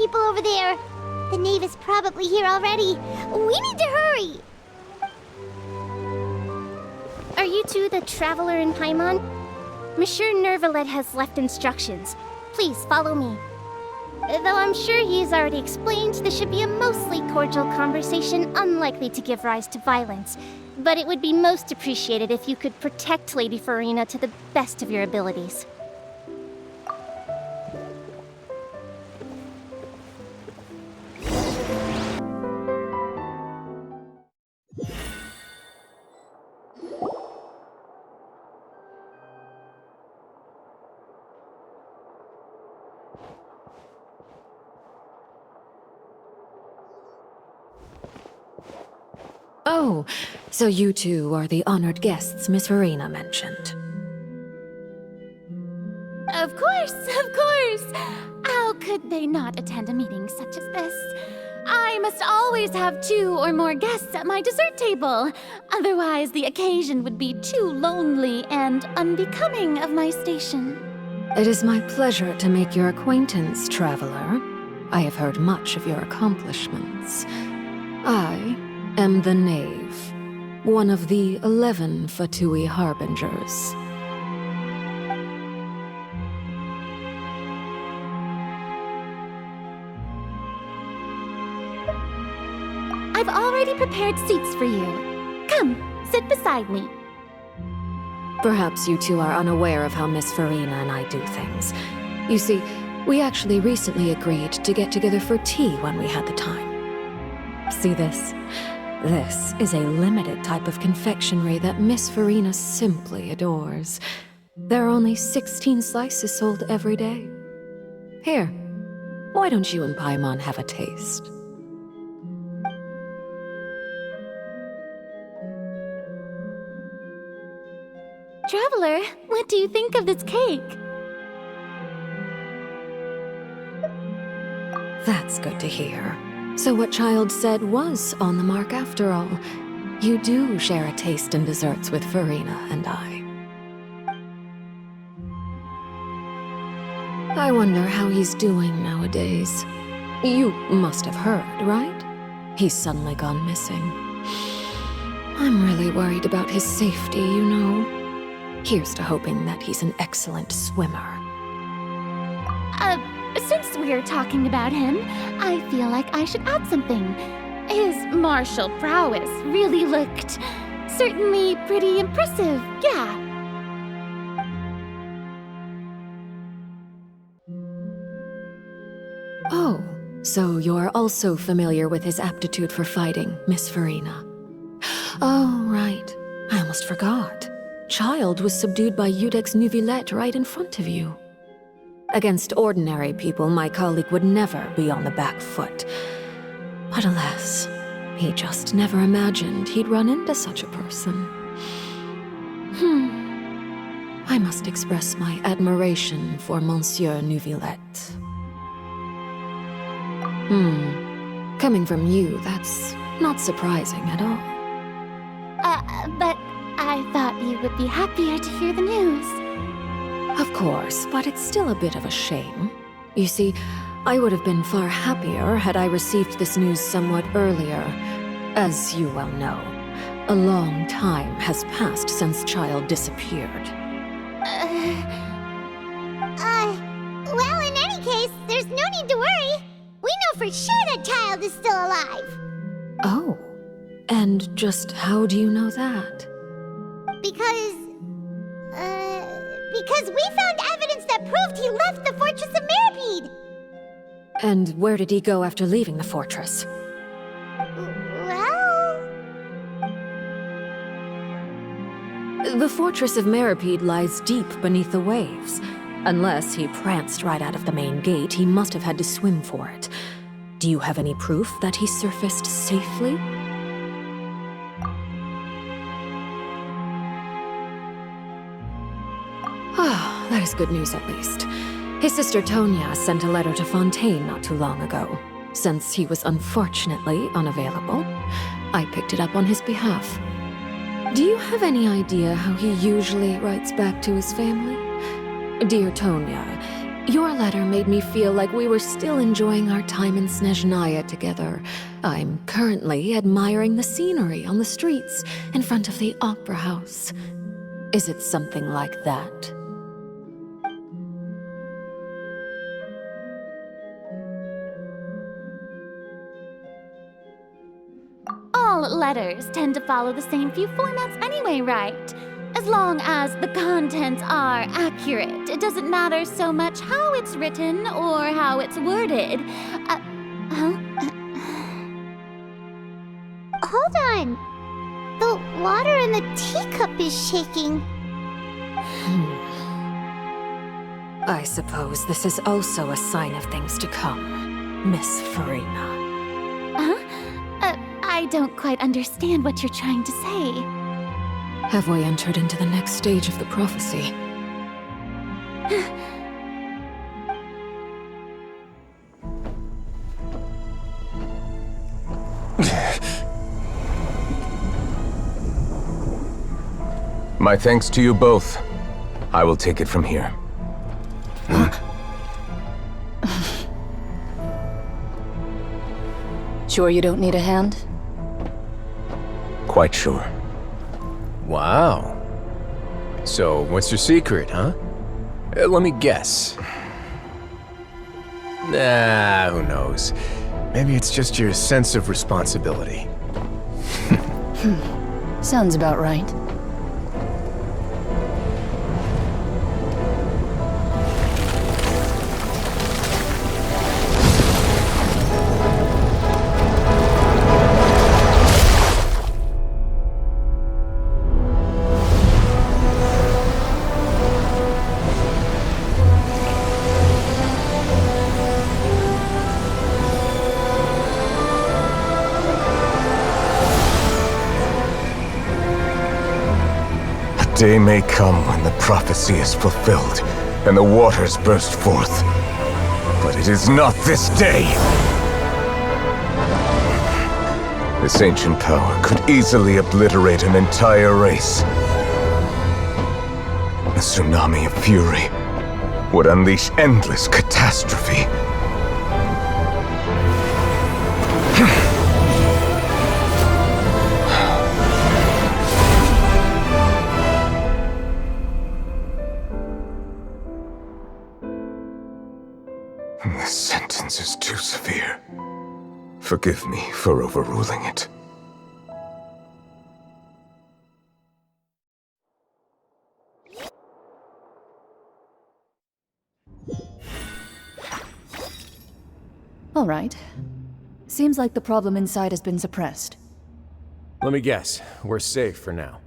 people over there. The knave is probably here already. We need to hurry. Are you two the traveler in Paimon? Monsieur Nervalet has left instructions. Please follow me. Though I'm sure he's already explained, this should be a mostly cordial conversation, unlikely to give rise to violence. But it would be most appreciated if you could protect Lady Farina to the best of your abilities. Oh, so you two are the honored guests Miss Farina mentioned. Of course, of course! How could they not attend a meeting such as this? I must always have 2 or more guests at my dessert table. Otherwise, the occasion would be too lonely and unbecoming of my station. It is my pleasure to make your acquaintance, traveler. I have heard much of your accomplishments. I am the Knave, one of the 11 Fatui Harbingers. I've already prepared seats for you. Come, sit beside me. Perhaps you two are unaware of how Miss Farina and I do things. You see, we actually recently agreed to get together for tea when we had the time. See this? This is a limited type of confectionery that Miss Farina simply adores. There are only 16 slices sold every day. Here, why don't you and Paimon have a taste? Traveler, what do you think of this cake? That's good to hear. So what Child said was on the mark after all. You do share a taste in desserts with Farina and I. I wonder how he's doing nowadays. You must have heard, right? He's suddenly gone missing. I'm really worried about his safety, you know. Here's to hoping that he's an excellent swimmer. Since we're talking about him, I feel like I should add something. His martial prowess really looked certainly pretty impressive, yeah. Oh, so you're also familiar with his aptitude for fighting, Miss Farina. Oh, right. I almost forgot. Child was subdued by Udex Neuvillette right in front of you. Against ordinary people, my colleague would never be on the back foot. But alas, he just never imagined he'd run into such a person. I must express my admiration for Monsieur Neuvillette. Coming from you, that's not surprising at all. But I thought you would be happier to hear the news. Of course, but it's still a bit of a shame. You see, I would have been far happier had I received this news somewhat earlier. As you well know, a long time has passed since Child disappeared. Well, in any case, there's no need to worry. We know for sure that Child is still alive. Oh, and just how do you know that? Because we found evidence that proved he left the Fortress of Meripede. And where did he go after leaving the fortress? Well... The Fortress of Meripede lies deep beneath the waves. Unless he pranced right out of the main gate, he must have had to swim for it. Do you have any proof that he surfaced safely? Ah, that is good news at least. His sister Tonya sent a letter to Fontaine not too long ago. Since he was unfortunately unavailable, I picked it up on his behalf. Do you have any idea how he usually writes back to his family? Dear Tonya, Your letter made me feel like we were still enjoying our time in Snezhnaya together. I'm currently admiring the scenery on the streets in front of the opera house. Is it something like that? All letters tend to follow the same few formats anyway, right? As long as the contents are accurate, it doesn't matter so much how it's written or how it's worded. Hold on. The water in the teacup is shaking. I suppose this is also a sign of things to come, Miss Farina. I don't quite understand what you're trying to say. Have we entered into the next stage of the prophecy? My thanks to you both. I will take it from here. Sure you don't need a hand? Quite sure. Wow. So, what's your secret, huh? Let me guess. Nah, who knows? Maybe it's just your sense of responsibility. Sounds about right. Day may come when the prophecy is fulfilled and the waters burst forth. But it is not this day! This ancient power could easily obliterate an entire race. A tsunami of fury would unleash endless catastrophe. This sentence is too severe. Forgive me for overruling it. All right. Seems like the problem inside has been suppressed. Let me guess, we're safe for now.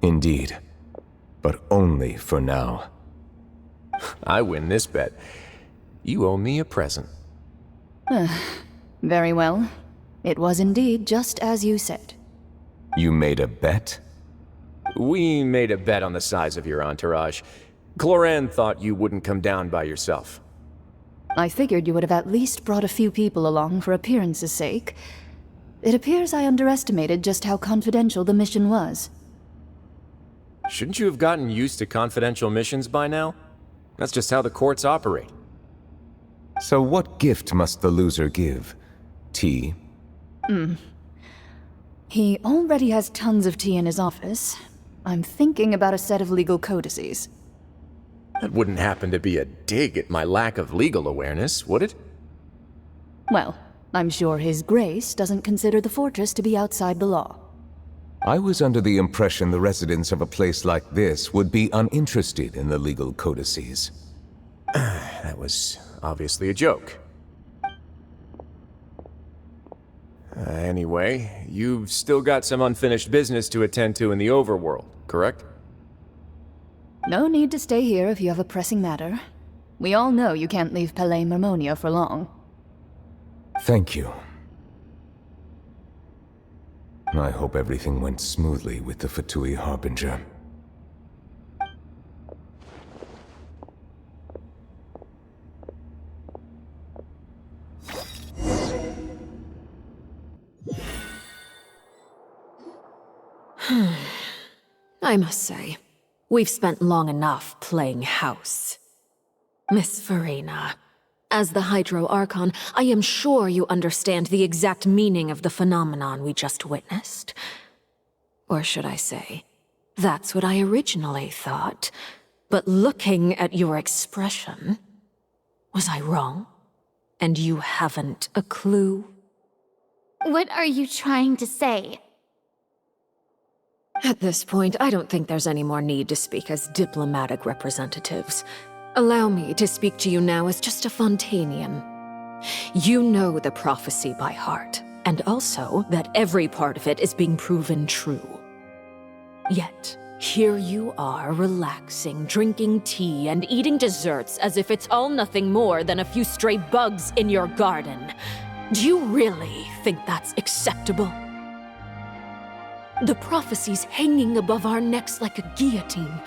Indeed. But only for now. I win this bet. You owe me a present. Very well. It was indeed just as you said. You made a bet? We made a bet on the size of your entourage. Cloran thought you wouldn't come down by yourself. I figured you would have at least brought a few people along for appearance's sake. It appears I underestimated just how confidential the mission was. Shouldn't you have gotten used to confidential missions by now? That's just how the courts operate. So what gift must the loser give? Tea? He already has tons of tea in his office. I'm thinking about a set of legal codices. That wouldn't happen to be a dig at my lack of legal awareness, would it? Well, I'm sure His Grace doesn't consider the fortress to be outside the law. I was under the impression the residents of a place like this would be uninterested in the legal codices. That was obviously a joke. Anyway, you've still got some unfinished business to attend to in the overworld, correct? No need to stay here if you have a pressing matter. We all know you can't leave Palais Mermonia for long. Thank you. I hope everything went smoothly with the Fatui Harbinger. I must say, We've spent long enough playing house. Miss Farina, as the Hydro Archon, I am sure you understand the exact meaning of the phenomenon we just witnessed. Or should I say, that's what I originally thought. But looking at your expression, was I wrong? And you haven't a clue? What are you trying to say? At this point, I don't think there's any more need to speak as diplomatic representatives. Allow me to speak to you now as just a Fontainian. You know the prophecy by heart, and also that every part of it is being proven true. Yet, here you are, relaxing, drinking tea, and eating desserts as if it's all nothing more than a few stray bugs in your garden. Do you really think that's acceptable? The prophecy's hanging above our necks like a guillotine.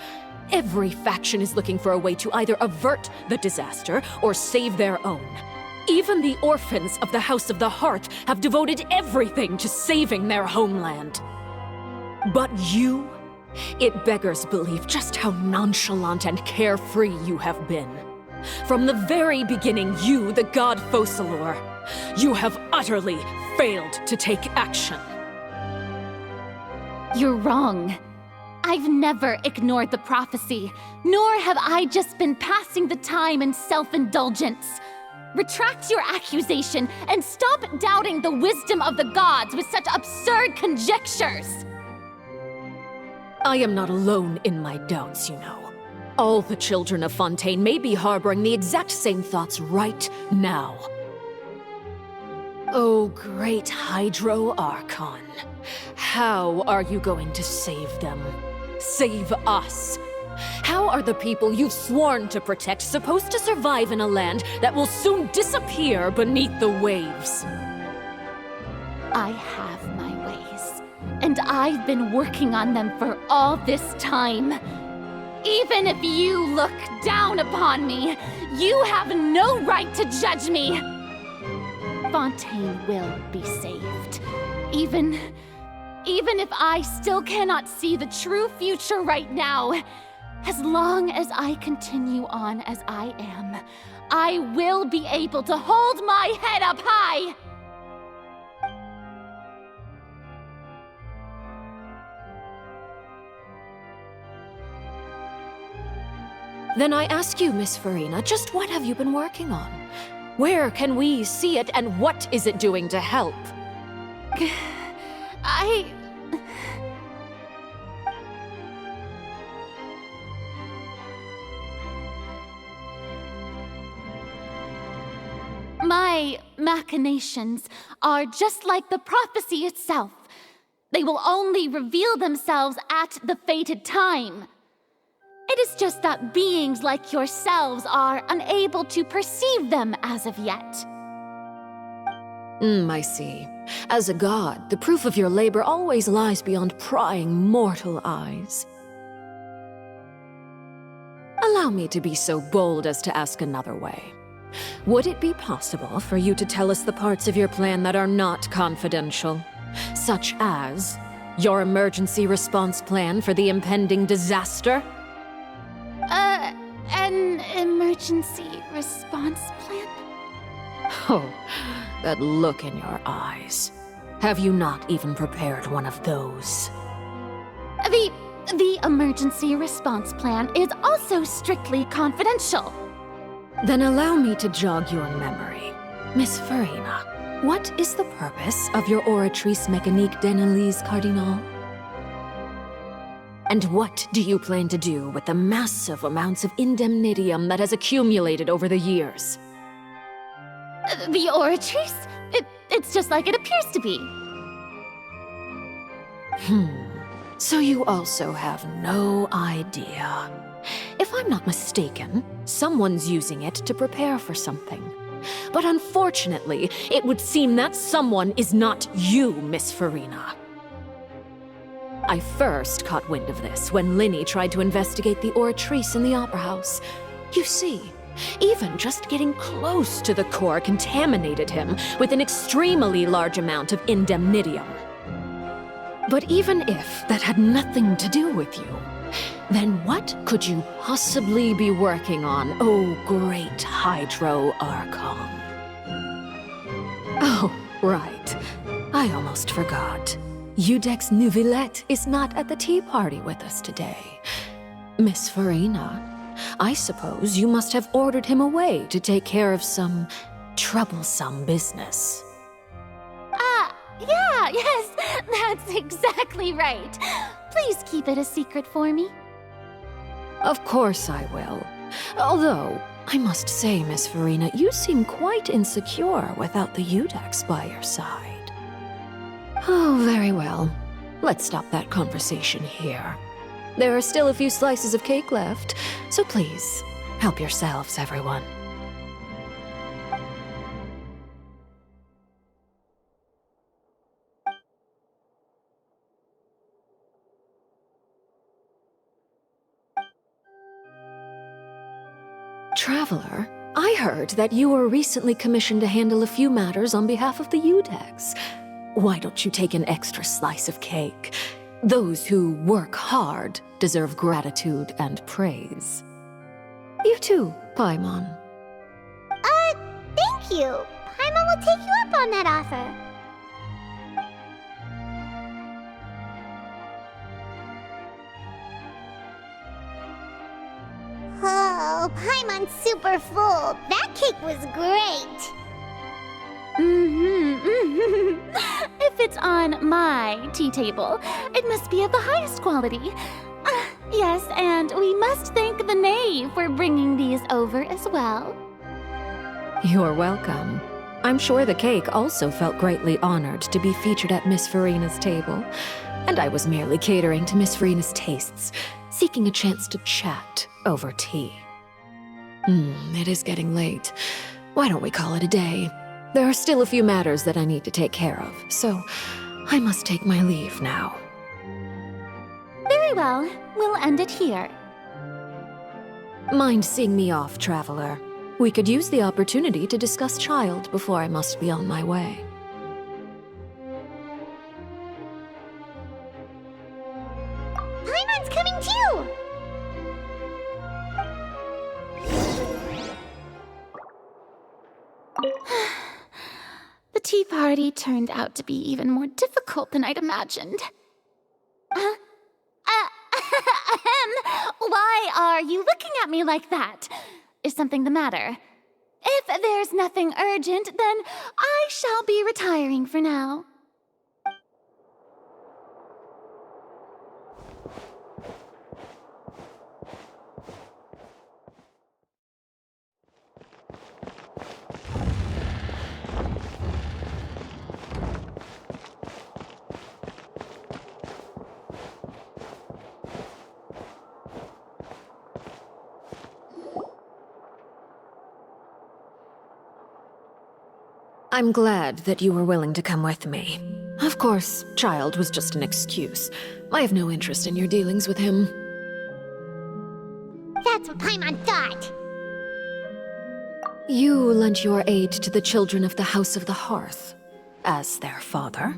Every faction is looking for a way to either avert the disaster or save their own. Even the orphans of the House of the Hearth have devoted everything to saving their homeland. But you, it beggars belief just how nonchalant and carefree you have been. From the very beginning, you, the god Focalor, you have utterly failed to take action. You're wrong. I've never ignored the prophecy, nor have I just been passing the time in self-indulgence. Retract your accusation and stop doubting the wisdom of the gods with such absurd conjectures. I am not alone in my doubts, you know. All the children of Fontaine may be harboring the exact same thoughts right now. Oh, great Hydro Archon. How are you going to save them? Save us? How are the people you've sworn to protect supposed to survive in a land that will soon disappear beneath the waves? I have my ways, and I've been working on them for all this time. Even if you look down upon me, you have no right to judge me. Fontaine will be saved. Even if I still cannot see the true future right now, as long as I continue on as I am, I will be able to hold my head up high! Then I ask you, Miss Farina, just what have you been working on? Where can we see it, and what is it doing to help? My machinations are just like the prophecy itself. They will only reveal themselves at the fated time. It is just that beings like yourselves are unable to perceive them as of yet. I see. As a god, the proof of your labor always lies beyond prying mortal eyes. Allow me to be so bold as to ask another way. Would it be possible for you to tell us the parts of your plan that are not confidential? Such as your emergency response plan for the impending disaster? An emergency response plan? Oh, that look in your eyes. Have you not even prepared one of those? The emergency response plan is also strictly confidential. Then allow me to jog your memory. Miss Farina, what is the purpose of your Oratrice Mécanique d'Analyse Cardinal? And what do you plan to do with the massive amounts of indemnitium that has accumulated over the years? The Oratrice? It's just like it appears to be. So you also have no idea. If I'm not mistaken, someone's using it to prepare for something. But unfortunately, it would seem that someone is not you, Miss Farina. I first caught wind of this when Linny tried to investigate the Oratrice in the Opera House. You see, even just getting close to the core contaminated him with an extremely large amount of indemnitium. But even if that had nothing to do with you, Then what could you possibly be working on, oh great Hydro Archon? Oh, right. I almost forgot. Udex Neuvillette is not at the tea party with us today. Miss Farina, I suppose you must have ordered him away to take care of some troublesome business. Yeah, yes, that's exactly right. Please keep it a secret for me. Of course I will. Although, I must say, Miss Farina, you seem quite insecure without the Udex by your side. Oh, very well. Let's stop that conversation here. There are still a few slices of cake left, so please, help yourselves, everyone. Traveler, I heard that you were recently commissioned to handle a few matters on behalf of the Udex. Why don't you take an extra slice of cake? Those who work hard deserve gratitude and praise. You too, Paimon. Thank you. Paimon will take you up on that offer. Oh, Paimon's super full. That cake was great. If it's on my tea table, it must be of the highest quality. Yes, and we must thank the knave for bringing these over as well. You're welcome. I'm sure the cake also felt greatly honored to be featured at Miss Farina's table, and I was merely catering to Miss Farina's tastes, seeking a chance to chat over tea. It is getting late. Why don't we call it a day? There are still a few matters that I need to take care of, so I must take my leave now. Very well, we'll end it here. Mind seeing me off, Traveler? We could use the opportunity to discuss Child before I must be on my way. Paimon's coming too! The tea party turned out to be even more difficult than I'd imagined. Why are you looking at me like that? Is something the matter? If there's nothing urgent, then I shall be retiring for now. I'm glad that you were willing to come with me. Of course, Child was just an excuse. I have no interest in your dealings with him. That's what Paimon thought. You lent your aid to the children of the House of the Hearth. As their father,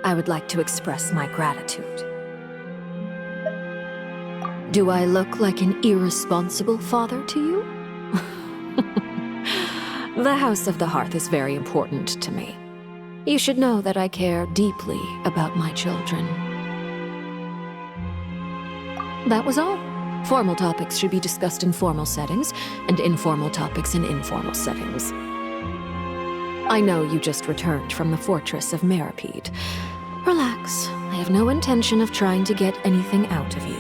I would like to express my gratitude. Do I look like an irresponsible father to you? The House of the Hearth is very important to me. You should know that I care deeply about my children. That was all. Formal topics should be discussed in formal settings, and informal topics in informal settings. I know you just returned from the fortress of Meripede. Relax. I have no intention of trying to get anything out of you.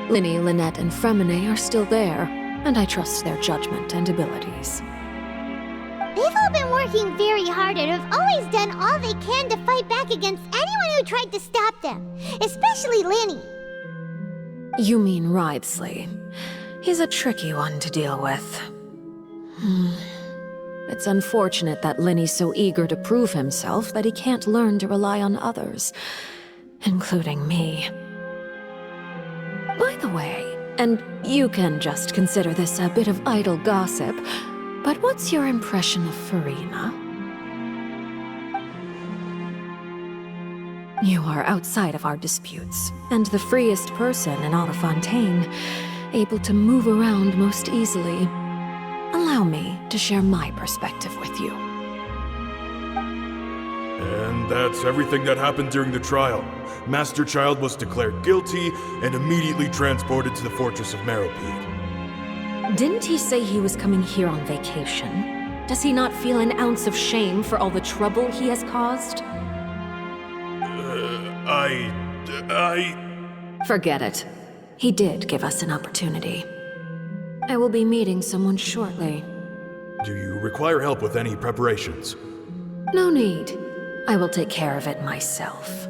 Linny, Lynette, and Fremine are still there, and I trust their judgment and abilities. They've all been working very hard and have always done all they can to fight back against anyone who tried to stop them, especially Linny. You mean Wriothesley. He's a tricky one to deal with. It's unfortunate that Linny's so eager to prove himself that he can't learn to rely on others, including me. By the way, and you can just consider this a bit of idle gossip, but what's your impression of Farina? You are outside of our disputes, and the freest person in Fontaine, able to move around most easily. Allow me to share my perspective with you. And that's everything that happened during the trial. Master Child was declared guilty and immediately transported to the Fortress of Meropide. Didn't he say he was coming here on vacation? Does he not feel an ounce of shame for all the trouble he has caused? Forget it. He did give us an opportunity. I will be meeting someone shortly. Do you require help with any preparations? No need. I will take care of it myself.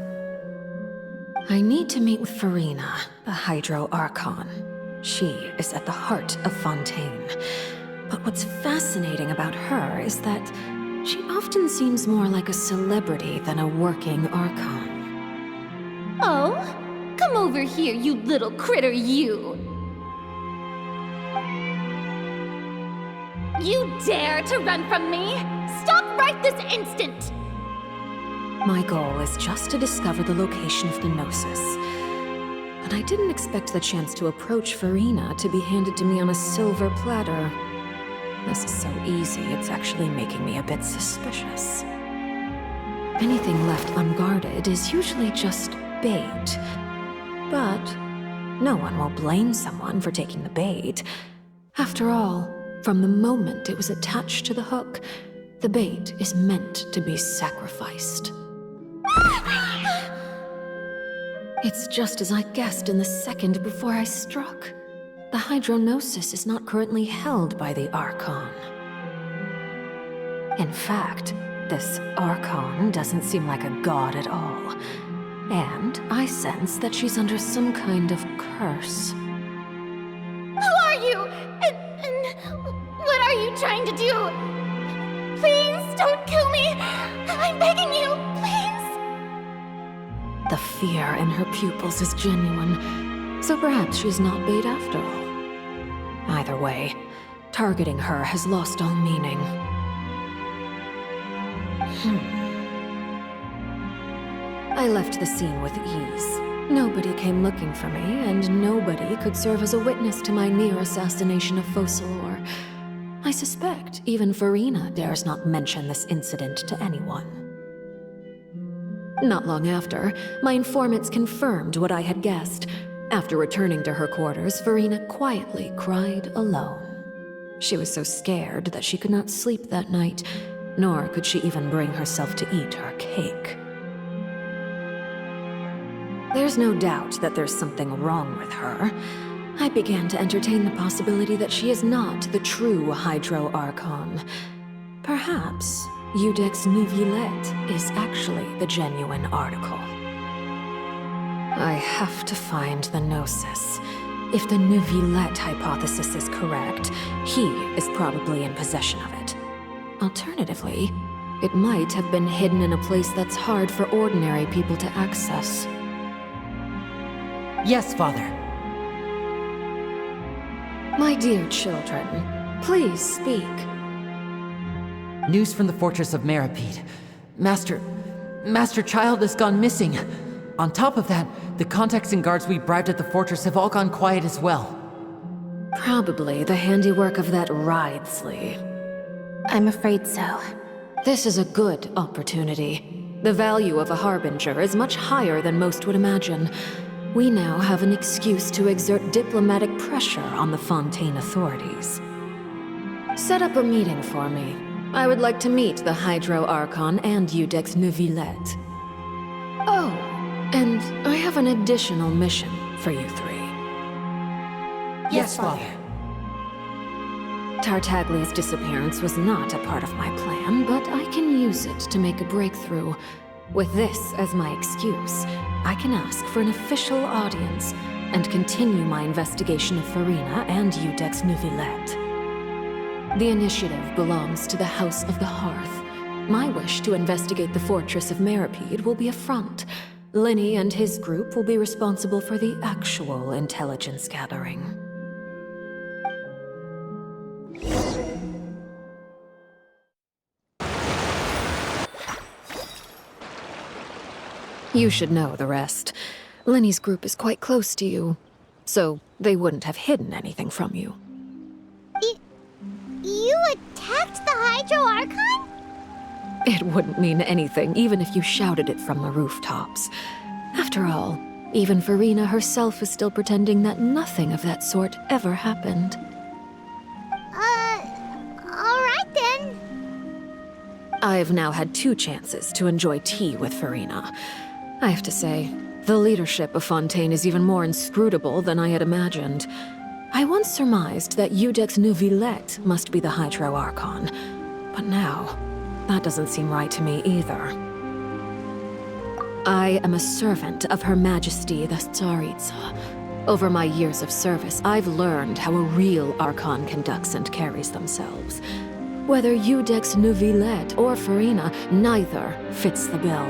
I need to meet with Farina, the Hydro Archon. She is at the heart of Fontaine. But what's fascinating about her is that she often seems more like a celebrity than a working Archon. Oh? Come over here, you little critter, you! You dare to run from me? Stop right this instant! My goal is just to discover the location of the Gnosis. But I didn't expect the chance to approach Farina to be handed to me on a silver platter. This is so easy, it's actually making me a bit suspicious. Anything left unguarded is usually just bait. But no one will blame someone for taking the bait. After all, from the moment it was attached to the hook, the bait is meant to be sacrificed. It's just as I guessed in the second before I struck. The Hydronosis is not currently held by the Archon. In fact, this Archon doesn't seem like a god at all. And I sense that she's under some kind of curse. Who are you? And what are you trying to do? Please don't kill me! I'm begging you, please! The fear in her pupils is genuine, so perhaps she's not bait after all. Either way, targeting her has lost all meaning. I left the scene with ease. Nobody came looking for me, and nobody could serve as a witness to my near assassination of Focalor. I suspect even Farina dares not mention this incident to anyone. Not long after, my informants confirmed what I had guessed. After returning to her quarters, Farina quietly cried alone. She was so scared that she could not sleep that night, nor could she even bring herself to eat her cake. There's no doubt that there's something wrong with her. I began to entertain the possibility that she is not the true Hydro Archon. Perhaps Iudex Neuvillette is actually the genuine article. I have to find the Gnosis. If the Neuvillette hypothesis is correct, he is probably in possession of it. Alternatively, it might have been hidden in a place that's hard for ordinary people to access. Yes, Father. My dear children, please speak. News from the Fortress of Meropide. Master Child has gone missing. On top of that, the contacts and guards we bribed at the fortress have all gone quiet as well. Probably the handiwork of that Ridesley. I'm afraid so. This is a good opportunity. The value of a Harbinger is much higher than most would imagine. We now have an excuse to exert diplomatic pressure on the Fontaine authorities. Set up a meeting for me. I would like to meet the Hydro Archon and Iudex Neuvillette. Oh, and I have an additional mission for you three. Yes, Father. Tartaglia's disappearance was not a part of my plan, but I can use it to make a breakthrough. With this as my excuse, I can ask for an official audience and continue my investigation of Farina and Iudex Neuvillette. The initiative belongs to the House of the Hearth. My wish to investigate the Fortress of Meropide will be a front. Linny and his group will be responsible for the actual intelligence gathering. You should know the rest. Lenny's group is quite close to you, so they wouldn't have hidden anything from you. You attacked the Hydro Archon? It wouldn't mean anything, even if you shouted it from the rooftops. After all, even Farina herself is still pretending that nothing of that sort ever happened. Alright then. I've now had 2 chances to enjoy tea with Farina. I have to say, the leadership of Fontaine is even more inscrutable than I had imagined. I once surmised that Iudex Neuvillette must be the Hydro Archon, but now, that doesn't seem right to me either. I am a servant of Her Majesty the Tsaritsa. Over my years of service, I've learned how a real Archon conducts and carries themselves. Whether Iudex Neuvillette or Farina, neither fits the bill.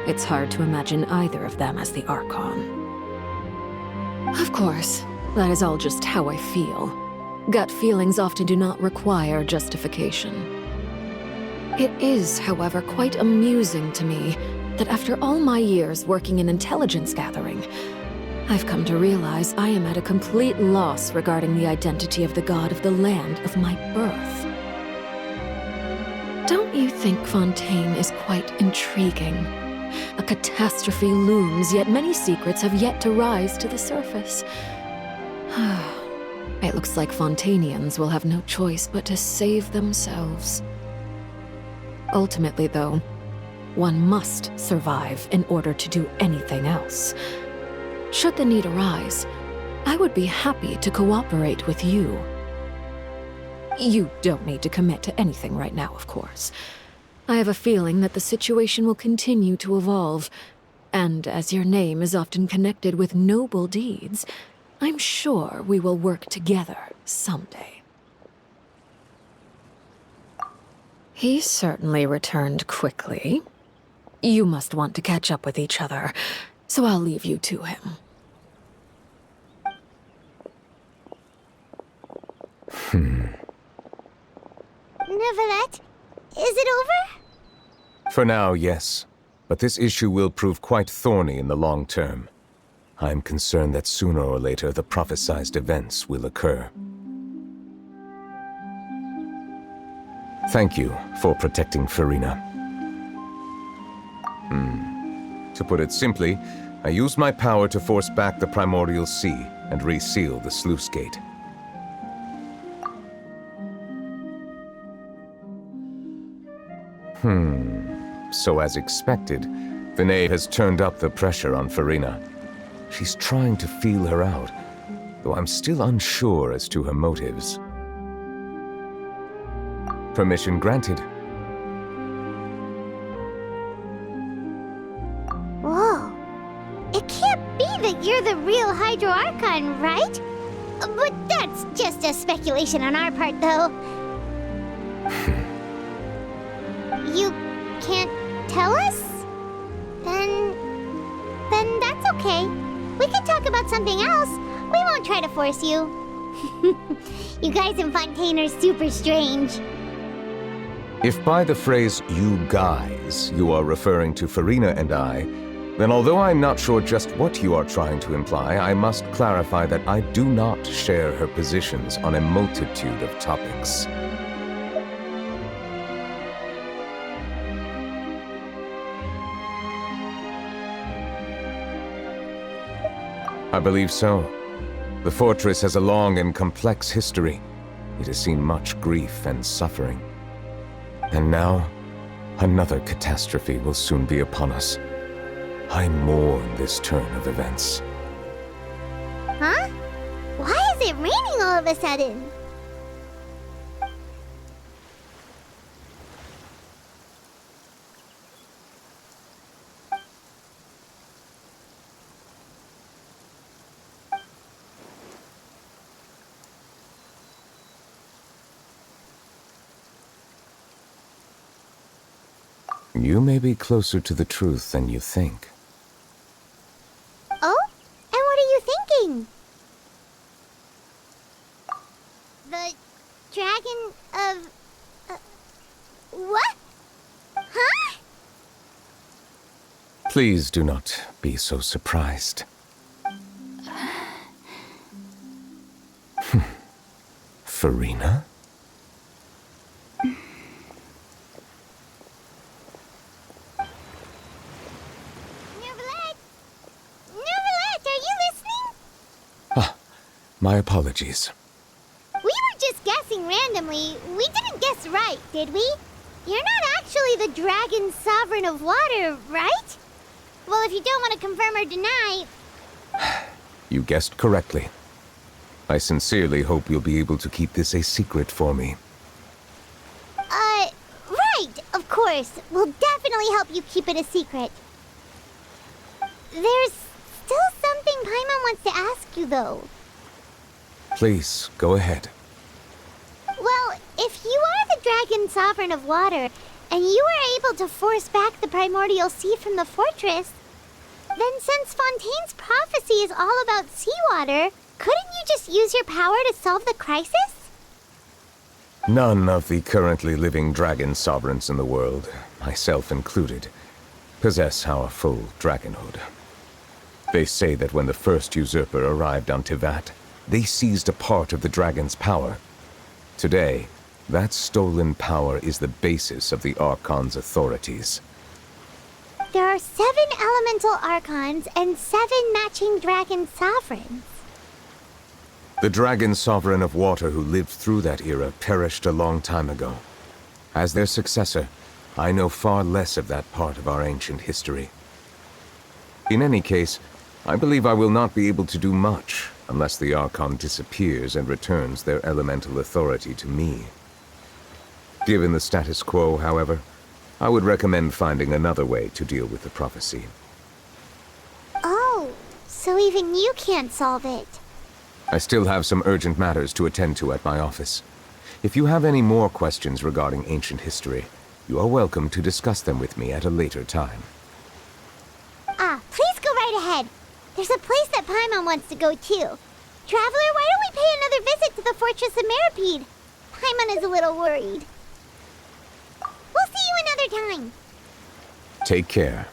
It's hard to imagine either of them as the Archon. Of course, that is all just how I feel. Gut feelings often do not require justification. It is, however, quite amusing to me that after all my years working in intelligence gathering, I've come to realize I am at a complete loss regarding the identity of the god of the land of my birth. Don't you think Fontaine is quite intriguing? A catastrophe looms, yet many secrets have yet to rise to the surface. It looks like Fontainians will have no choice but to save themselves. Ultimately, though, one must survive in order to do anything else. Should the need arise, I would be happy to cooperate with you. You don't need to commit to anything right now, of course. I have a feeling that the situation will continue to evolve, and as your name is often connected with noble deeds, I'm sure we will work together someday. He certainly returned quickly. You must want to catch up with each other, so I'll leave you to him. Neuvillette, is it over? For now, yes. But this issue will prove quite thorny in the long term. I'm concerned that sooner or later the prophesized events will occur. Thank you for protecting Farina. To put it simply, I used my power to force back the Primordial Sea and reseal the sluice gate. So as expected, the knave has turned up the pressure on Farina. She's trying to feel her out, though I'm still unsure as to her motives. Permission granted. Whoa. It can't be that you're the real Hydro Archon, right? But that's just a speculation on our part, though. You can't tell us? Then that's okay. We can talk about something else. We won't try to force you. You guys in Fontaine are super strange. If by the phrase, "you guys," you are referring to Farina and I, then although I'm not sure just what you are trying to imply, I must clarify that I do not share her positions on a multitude of topics. I believe so. The fortress has a long and complex history. It has seen much grief and suffering. And now, another catastrophe will soon be upon us. I mourn this turn of events. Huh? Why is it raining all of a sudden? You may be closer to the truth than you think. Oh? And what are you thinking? The dragon of... what? Huh? Please do not be so surprised. Farina? Nervalette! Nervalette, are you listening? Ah, my apologies. We were just guessing randomly. We didn't guess right, did we? You're not actually the Dragon Sovereign of Water, right? Well, if you don't want to confirm or deny... You guessed correctly. I sincerely hope you'll be able to keep this a secret for me. Right, of course. We'll definitely help you keep it a secret. There's still something Paimon wants to ask you, though. Please, go ahead. Well, if you are the Dragon Sovereign of Water, and you were able to force back the primordial sea from the fortress, then since Fontaine's prophecy is all about seawater, couldn't you just use your power to solve the crisis? None of the currently living dragon sovereigns in the world, myself included, possess our full dragonhood. They say that when the first usurper arrived on Tivat, they seized a part of the dragon's power. Today, that stolen power is the basis of the Archon's authorities. There are 7 elemental archons and 7 matching dragon sovereigns. The dragon sovereign of water who lived through that era perished a long time ago. As their successor, I know far less of that part of our ancient history. In any case, I believe I will not be able to do much unless the Archon disappears and returns their elemental authority to me. Given the status quo, however, I would recommend finding another way to deal with the prophecy. Oh, so even you can't solve it. I still have some urgent matters to attend to at my office. If you have any more questions regarding ancient history, you are welcome to discuss them with me at a later time. Please go right ahead. There's a place that Paimon wants to go too. Traveler, why don't we pay another visit to the Fortress of Meropide? Paimon is a little worried. We'll see you another time. Take care.